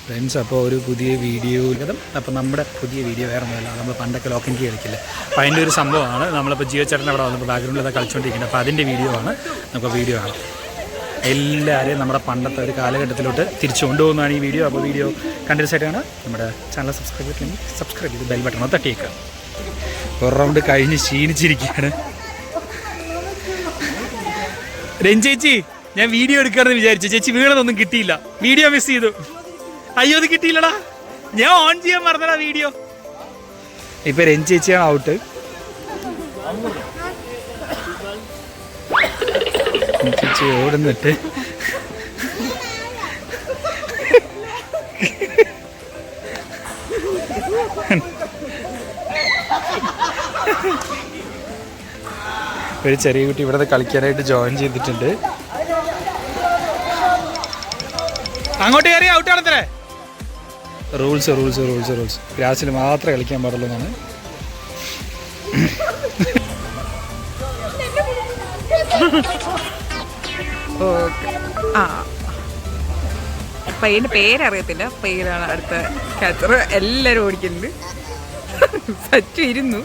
Friends, അപ്പോൾ ഒരു പുതിയ വീഡിയോ അപ്പോൾ നമ്മുടെ പുതിയ വീഡിയോ വേറെ ഒന്നുമല്ല. നമ്മൾ പണ്ടൊക്കെ ലോക്ക് ആൻഡ് കീ കളിക്കില്ല. അപ്പോൾ അതിൻ്റെ ഒരു സംഭവമാണ്. നമ്മളിപ്പോൾ ജിയോ ചേട്ടൻ അവിടെ വന്നപ്പോൾ ബാക്ക്ഗ്രൗണ്ടിൽ കളിച്ചുകൊണ്ടിരിക്കുന്നത്. അപ്പോൾ അതിൻ്റെ വീഡിയോ ആണ്. നമുക്ക് വീഡിയോ ആണ്. എല്ലാവരെയും നമ്മുടെ പണ്ടത്തെ ഒരു കാലഘട്ടത്തിലോട്ട് തിരിച്ചു കൊണ്ടുപോകുന്നതാണ് ഈ വീഡിയോ. അപ്പോൾ വീഡിയോ കണ്ടിന്യൂസ് ആയിട്ടാണ്. നമ്മുടെ ചാനൽ സബ്സ്ക്രൈബ് ചെയ്ത് ബെൽ ബട്ടൺ തട്ടിയേക്കുക. ഒരു റൗണ്ട് കഴിഞ്ഞ് ക്ഷീണിച്ചിരിക്കുകയാണ്. രഞ്ജേച്ചി, ഞാൻ വീഡിയോ എടുക്കാമെന്ന് വിചാരിച്ചു. ചേച്ചി വീണതൊന്നും കിട്ടിയില്ല. വീഡിയോ മിസ് ചെയ്തു. അയ്യോ, അത് കിട്ടിയില്ലടാ. ഞാൻ ഓൺ ചെയ്യാൻ മറന്നടാ വീഡിയോ. ഇപ്പൊ രഞ്ജേച്ചിയാണ് ഔട്ട്. ചേച്ചി ഓടുന്നിട്ട് ഒരു ചെറിയ കുട്ടി ഇവിടെ കളിക്കാനായിട്ട് ജോയിൻ ചെയ്തിട്ടുണ്ട്. അങ്ങോട്ട് കയറി ഔട്ട് ആണത്രേ. റൂൾസ് റൂൾസ് റൂൾസ് റൂൾസ് ഗ്രാസിൽ മാത്രമേ കളിക്കാൻ പാടുള്ളൂ എന്നാണ്. പയ്യന്റെ പേരറിയത്തില്ല. പയ്യനാണ് അടുത്ത ക്യാച്ചർ. എല്ലാരും ഓടിക്കുന്നുണ്ട്. സച്ചു ഇരുന്നു.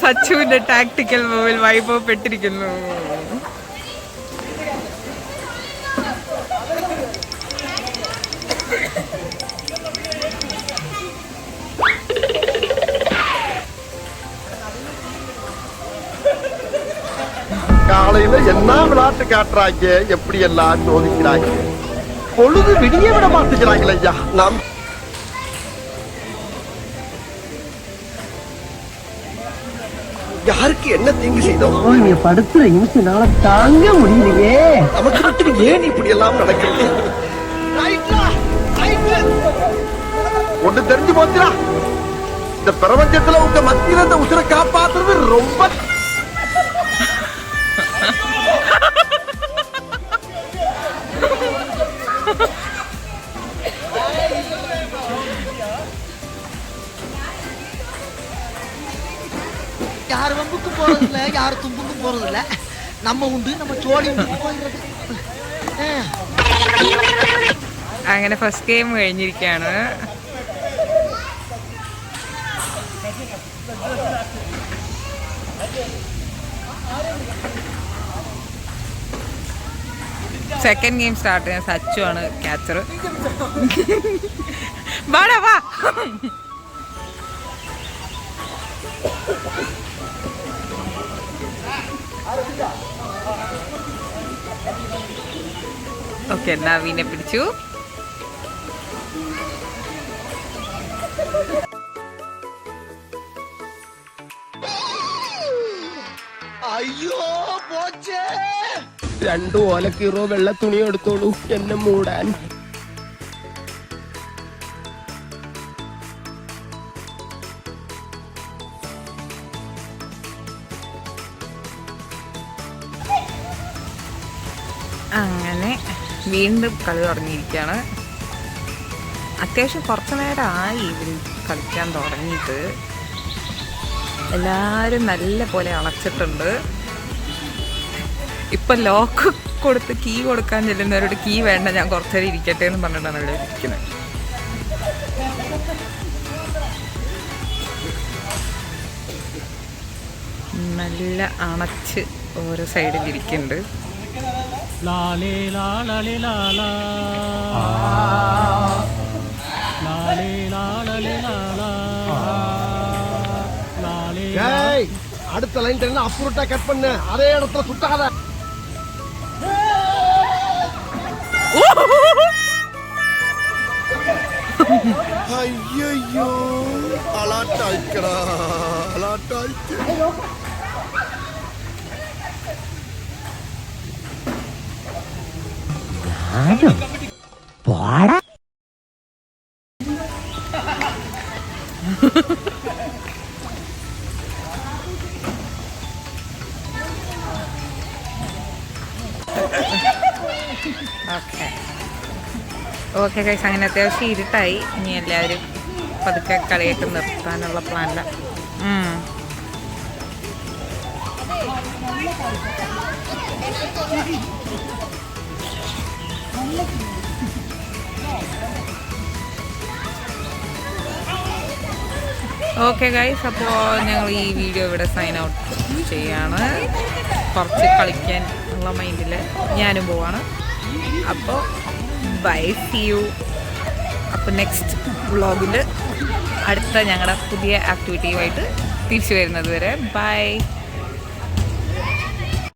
സച്ചുവിന്റെ ടാക്ടിക്കൽ മൂവിൽ വൈഭവപ്പെട്ടിരിക്കുന്നു. காலையில என்ன விளையாட்டு காட்டுறாங்க, எப்படி எல்லாம் சோதிக்கிறாங்க. பொழுது விடிய விட மாட்டேங்கிறாங்களே ஐயா. நாம் யாருக்கு என்ன தீங்கு செய்தோம்? நீ படுத்துற நிமிஷம்னால தாங்க முடியலையே. நமக்கு மட்டும் ஏன் இப்படி எல்லாம் நடக்குது? ஒன்று தெரிஞ்சு போச்சுடா. இந்த பிரபஞ்சத்துல உங்க மத்தியில இந்த உசுரை காப்பாத்துறது ரொம்ப யார் வம்புக்கும் போறது இல்ல, யார் தும்புக்கும் போறது இல்ல. நம்ம உண்டு, நம்ம சோழி போயிடுறது. അങ്ങനെ ഫസ്റ്റ് ഗെയിം കഴിഞ്ഞിരിക്കുകയാണ്. സെക്കൻഡ് ഗെയിം സ്റ്റാർട്ട് ചെയ്യാൻ സച്ചു ആണ് ക്യാച്ചർ. വാടാ വാ. ഓക്കെ, നവീനെ പിടിച്ചു. അയ്യോ പോച്ചേ. 2 ഓലക്കീറോ വെള്ള തുണി എടുത്തോളൂ എന്നെ മൂടാൻ. അങ്ങനെ വീണ്ടും കളി തുടങ്ങിയിരിക്കുകയാണ്. അത്യാവശ്യം കുറച്ചു നേരമായി ഇവർ കളിക്കാൻ തുടങ്ങിയിട്ട്. എല്ലാവരും നല്ല പോലെ അളച്ചിട്ടുണ്ട്. ഇപ്പം ലോക്ക് കൊടുത്ത് കീ കൊടുക്കാൻ ചെല്ലുന്നവരോട് കീ വേണ്ട, ഞാൻ കുറച്ചേരം ഇരിക്കട്ടെ എന്ന് പറഞ്ഞിട്ടാണ് ഇവിടെ ഇരിക്കുന്നത്. നല്ല അണച്ച് ഓരോ സൈഡിൽ ഇരിക്കുന്നുണ്ട്. அடுத்த லைன் அப்புறட்டா கட் பண்ணு, அதே இடத்துல சுத்தாத. ஐயோ அலாட்டாய்க்கடா, அலாட்டாய்க்கு. ഓക്കെ ഗൈസ്, അങ്ങനെ അത്യാവശ്യം ഇരുട്ടായി. ഇനി എല്ലാവരും പതുക്കെ കളിയൊക്കെ നിർത്താനുള്ള പ്ലാനില്ല. ഓക്കെ ഗൈസ്, അപ്പോൾ ഞങ്ങൾ ഈ വീഡിയോ ഇവിടെ സൈൻ ഔട്ട് ചെയ്യാണ്. കുറച്ച് കളിക്കാൻ ഉള്ള മൈൻഡിൽ ഞാനും പോവാണ്. അപ്പോൾ ബൈ, സീ യു. അപ്പോൾ നെക്സ്റ്റ് വ്ളോഗിൽ അടുത്ത ഞങ്ങളുടെ പുതിയ ആക്ടിവിറ്റിയുമായിട്ട് തിരിച്ചു വരുന്നത് വരെ ബൈ.